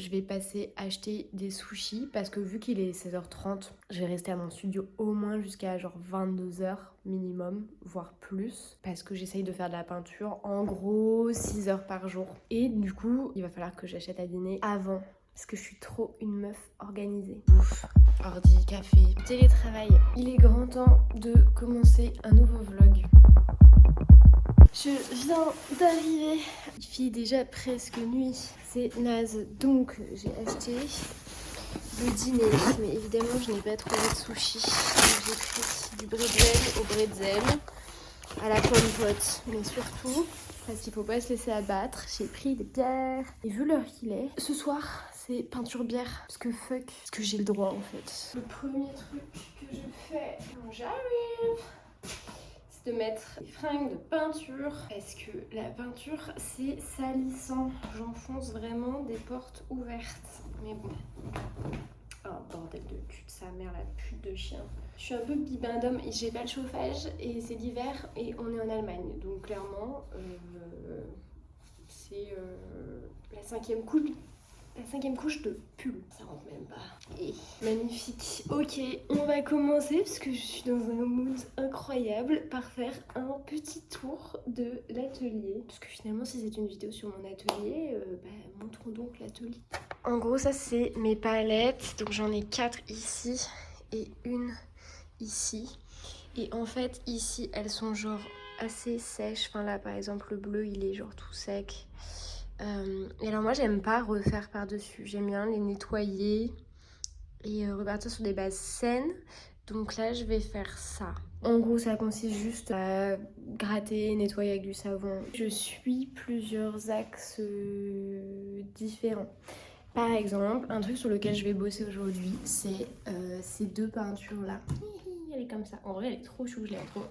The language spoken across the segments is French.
Je vais passer acheter des sushis parce que vu qu'il est 16h30, je vais rester à mon studio au moins jusqu'à genre 22h minimum, voire plus, parce que j'essaye de faire de la peinture en gros 6 heures par jour. Et du coup, il va falloir que j'achète à dîner avant parce que je suis trop une meuf organisée. Bouffe, ordi, café, télétravail. Il est grand temps de commencer un nouveau vlog. Je viens d'arriver. Il fait déjà presque nuit. C'est naze. Donc j'ai acheté le dîner. Mais évidemment je n'ai pas trouvé de sushi. Donc j'ai pris du bretzel au bretzel, à la pomme pote. Mais surtout, parce qu'il faut pas se laisser abattre, j'ai pris des bières. Et vu l'heure qu'il est, ce soir c'est peinture bière. Parce que fuck, parce que j'ai le droit en fait. Le premier truc que je fais quand j'arrive, de mettre des fringues de peinture parce que la peinture c'est salissant. J'enfonce vraiment des portes ouvertes. Mais bon. Oh bordel de cul de sa mère, la pute de chien. Je suis un peu bibindome et j'ai pas le chauffage et c'est l'hiver et on est en Allemagne. Donc clairement c'est la cinquième couche de pull. Ça rentre même pas. Et magnifique. Ok, on va commencer parce que je suis dans un mood incroyable par faire un petit tour de l'atelier. Parce que finalement, si c'est une vidéo sur mon atelier, montrons donc l'atelier. En gros, ça c'est mes palettes. Donc j'en ai 4 ici et une ici. Et en fait, ici, elles sont genre assez sèches. Enfin là, par exemple, le bleu, il est genre tout sec. Et alors moi j'aime pas refaire par dessus, j'aime bien les nettoyer et repartir sur des bases saines. Donc là je vais faire ça. En gros ça consiste juste à gratter, nettoyer avec du savon. Je suis plusieurs axes différents. Par exemple, un truc sur lequel je vais bosser aujourd'hui, c'est ces deux peintures là. Elle est comme ça, en vrai elle est trop chou, je l'aime trop.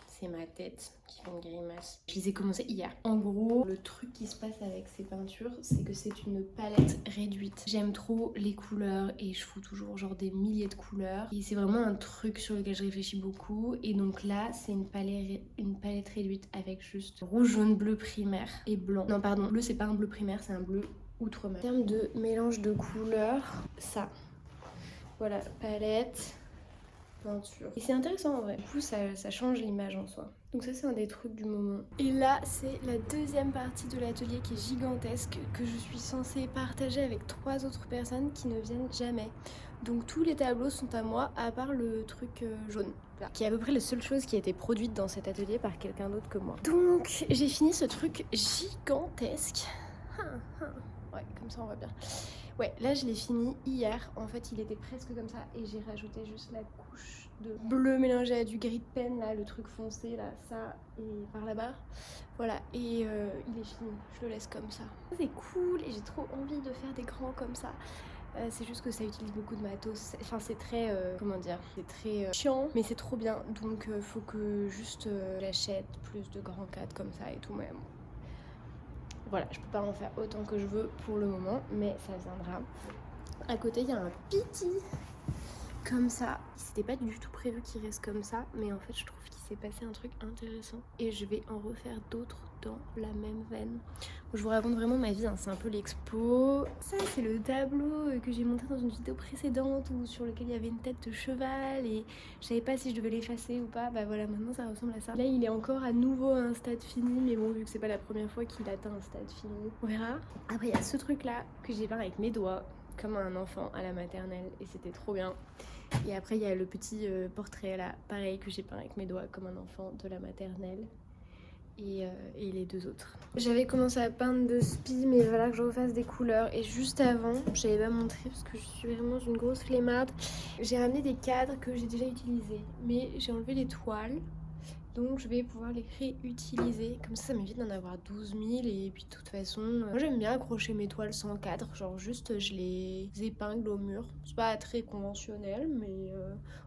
C'est ma tête qui fait une grimace. Je les ai commencées hier. En gros, le truc qui se passe avec ces peintures, c'est que c'est une palette réduite. J'aime trop les couleurs et je fous toujours genre des milliers de couleurs. Et c'est vraiment un truc sur lequel je réfléchis beaucoup. Et donc là, c'est une palette réduite avec juste rouge, jaune, bleu primaire et blanc. Non, pardon, bleu c'est pas un bleu primaire, c'est un bleu outre-mer. En termes de mélange de couleurs, ça. Voilà, palette. Peinture. Et c'est intéressant en vrai. Du coup, ça change l'image en soi. Donc ça, c'est un des trucs du moment. Et là, c'est la deuxième partie de l'atelier qui est gigantesque, que je suis censée partager avec 3 autres personnes qui ne viennent jamais. Donc tous les tableaux sont à moi, à part le truc jaune. Là, qui est à peu près la seule chose qui a été produite dans cet atelier par quelqu'un d'autre que moi. Donc j'ai fini ce truc gigantesque. Ouais, comme ça on voit bien. Ouais, là je l'ai fini hier. En fait, il était presque comme ça et j'ai rajouté juste la couche de bleu mélangé à du gris de peine, là, le truc foncé, là, ça et par là-bas. Voilà, et il est fini. Je le laisse comme ça. C'est cool et j'ai trop envie de faire des grands comme ça. C'est juste que ça utilise beaucoup de matos. Enfin, c'est très, comment dire, c'est très chiant, mais c'est trop bien. Donc, faut que juste j'achète plus de grands cadres comme ça et tout. Mais bon. Voilà, je peux pas en faire autant que je veux pour le moment, mais ça viendra. À côté, il y a un petit comme ça. C'était pas du tout prévu qu'il reste comme ça, mais en fait, je trouve qu'il s'est passé un truc intéressant. Et je vais en refaire d'autres dans la même veine. Je vous raconte vraiment ma vie, hein. C'est un peu l'expo. Ça, c'est le tableau que j'ai montré dans une vidéo précédente où sur lequel il y avait une tête de cheval et je savais pas si je devais l'effacer ou pas. Bah voilà, maintenant ça ressemble à ça. Là, il est encore à nouveau à un stade fini, mais bon, vu que c'est pas la première fois qu'il atteint un stade fini, on verra. Après, il y a ce truc-là que j'ai peint avec mes doigts, comme un enfant à la maternelle, et c'était trop bien. Et après, il y a le petit portrait là, pareil, que j'ai peint avec mes doigts, comme un enfant de la maternelle. Et les 2 autres. J'avais commencé à peindre de spi, mais voilà que je refasse des couleurs. Et juste avant, je n'avais pas montré parce que je suis vraiment une grosse flemmarde. J'ai ramené des cadres que j'ai déjà utilisés, mais j'ai enlevé les toiles. Donc je vais pouvoir les réutiliser. Comme ça m'évite d'en avoir 12 000. Et puis de toute façon, moi j'aime bien accrocher mes toiles sans cadre. Genre juste je les épingle au mur. C'est pas très conventionnel, mais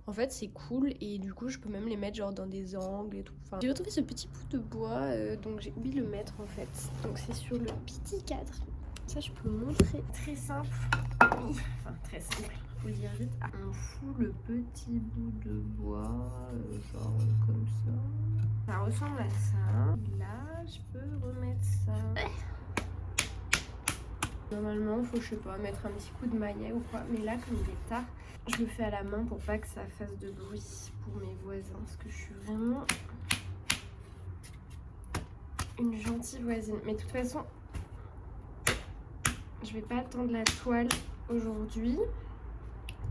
en fait c'est cool. Et du coup je peux même les mettre genre dans des angles et tout. Enfin, j'ai retrouvé ce petit bout de bois, donc j'ai oublié de le mettre en fait. Donc c'est sur le petit cadre. Ça je peux montrer. Très simple. Enfin très simple. Faut le dire vite. On fout le petit bout de bois, genre comme ça. Ça ressemble à ça. Là, je peux remettre ça. Normalement, faut, je sais pas, mettre un petit coup de maillet ou quoi. Mais là, comme il est tard, je le fais à la main pour pas que ça fasse de bruit pour mes voisins. Parce que je suis vraiment une gentille voisine. Mais de toute façon, je vais pas tendre la toile aujourd'hui.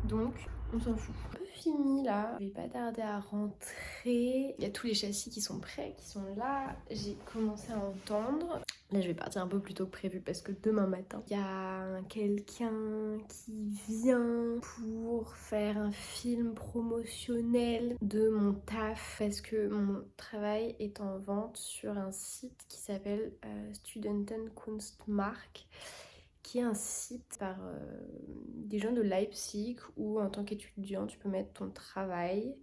Donc, on s'en fout. Un peu fini là. Je vais pas tarder à rentrer. Il y a tous les châssis qui sont prêts, qui sont là. J'ai commencé à entendre. Là, je vais partir un peu plus tôt que prévu parce que demain matin, il y a quelqu'un qui vient pour faire un film promotionnel de mon taf parce que mon travail est en vente sur un site qui s'appelle Studentenkunstmark, qui est un site par des gens de Leipzig où en tant qu'étudiant tu peux mettre ton travail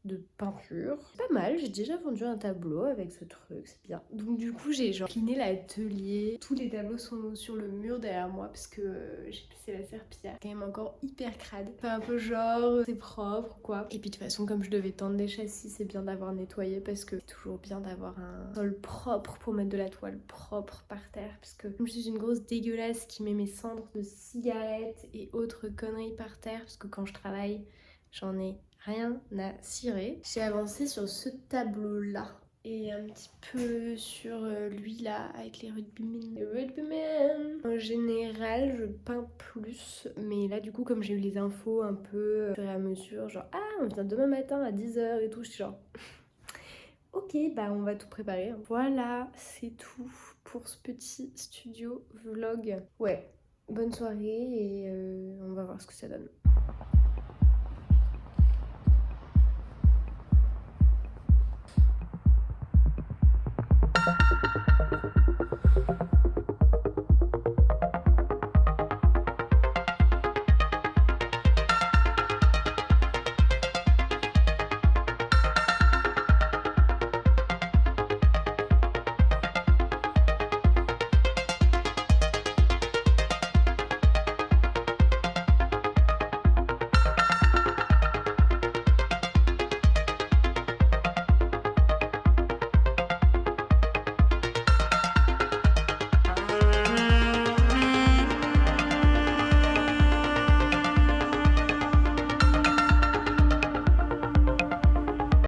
de peinture. C'est pas mal, j'ai déjà vendu un tableau avec ce truc, c'est bien. Donc du coup j'ai genre cliné l'atelier, tous les tableaux sont sur le mur derrière moi parce que j'ai passé la serpillière. Quand même encore hyper crade. Enfin un peu genre c'est propre quoi. Et puis de toute façon comme je devais tendre des châssis, c'est bien d'avoir nettoyé parce que c'est toujours bien d'avoir un sol propre pour mettre de la toile propre par terre. Parce que comme je suis une grosse dégueulasse qui met mes cendres de cigarettes et autres conneries par terre, parce que quand je travaille j'en ai rien à cirer. J'ai avancé sur ce tableau-là et un petit peu sur lui là avec les rugbymen. Les rugbymen. En général, je peins plus, mais là du coup comme j'ai eu les infos un peu au fur et à mesure, genre ah on vient demain matin à 10h et tout, je suis genre ok bah on va tout préparer. Voilà, c'est tout pour ce petit studio vlog. Ouais, bonne soirée et on va voir ce que ça donne.